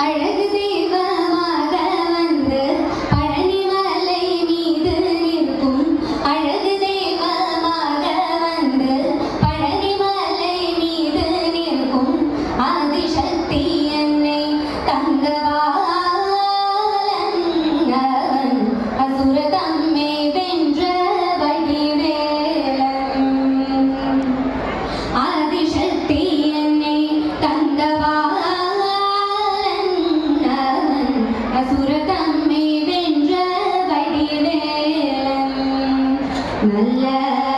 அழகு தெய்வமாக வந்து பழனிமலை மீது நிற்கும் அழகு தெய்வமாக வந்து பழனிமலை மீது நிற்கும் ஆதிசக்தி என்னை தங்கவாளன் அசுரதம்மை வென்ற வடிவேலன் ஆதிசக்தி என்னை தங்கவாளன் அசுரதம்மை வென்ற வடிவேலன் நல்ல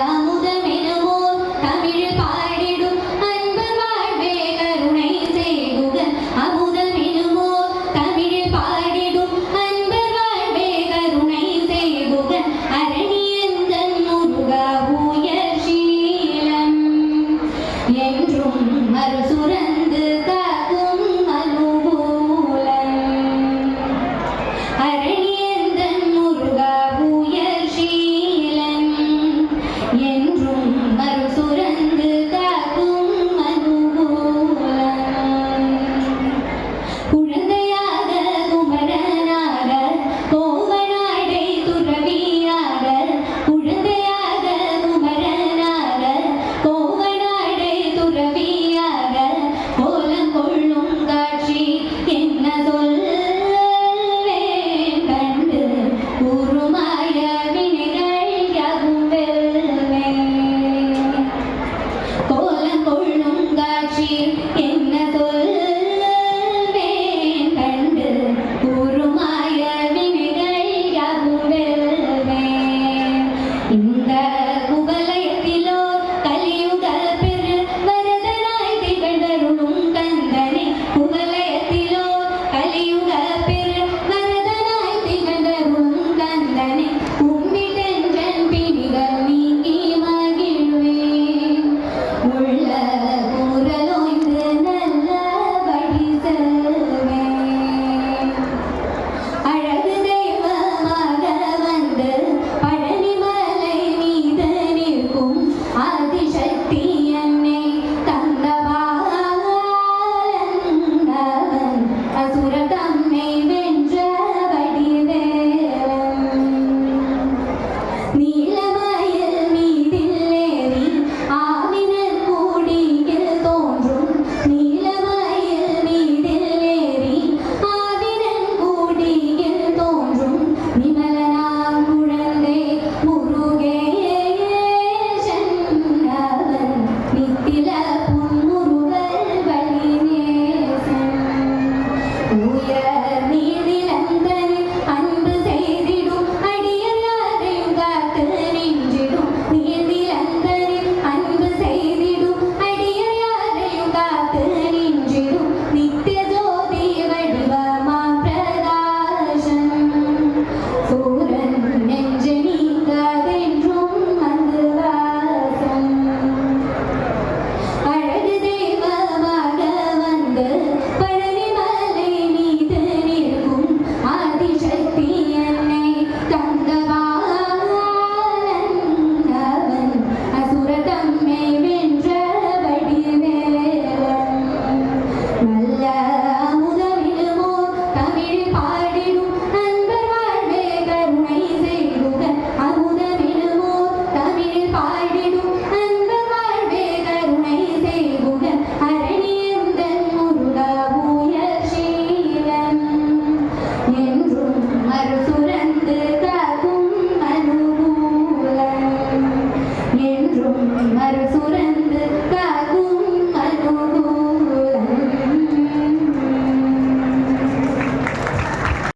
அமுதமெனுவோர் தமிழ் பாடிடும் அன்பர் வாழ்வே கருணை செய்குக அமுதமெனுவோர் தமிழ் பாடிடும் அன்பர் வாழ்வே கருணை செய்குக அரணியந்தன் முருகா உயர் சீலம் என்றும் மறுசுரந்து காக்கும் அனுகூலம் அரணியந்தன் முருகா உயர் சீலம் என்றும் மறுசுரந்து காக்கும் அனுகூலம் குழந்தையாக குமரனாக கோவனாடை துறவியாக குழந்தையாக குமரனாக கோவனாடை துறவியாக கோலம் கொள்ளும் காட்சி என்ன சொல்வேன் கண்டு கூறுமாய வினைகள் யாவும் வெல்வேன் கோலம் கொள்ளும் காட்சி என்ன சொல்வேன் கண்டு கூறுமாய வினைகள் யாவும் வெல்வேன் இந்த குவலயத்திலோ கலியுக பெரு வரதனாய் திகழ்ந்தருளும் கந்தனே குவலயத்திலோ கலியுக பெரு வரதனாய் திகழ்ந்தருளும் கந்தனே கும்பிட்டென்றன் பிணிகள் நீங்கி மகிழ்வேன் உள்ள குரலோய்ந்து நல்ல வழி செல்வேன் அழகு தெய்வமாக வந்து பழனிமலை மீது நிற்கும் ஆதிசக்தி என்னை தங்கவாளன் அசுரதம்மை வென்ற வடிவேலன் நீலமயில் மீதில்லேறி ஆவினர் கூடியில் தோன்றும் நீலமயில் மீதில்லேறி ஆவினர் கூடியில் தோன்றும் நிமலனாம் குழந்தை முருகேசன் அவன் நித்தில புன்முறுவல் வழிநேசன் உயர்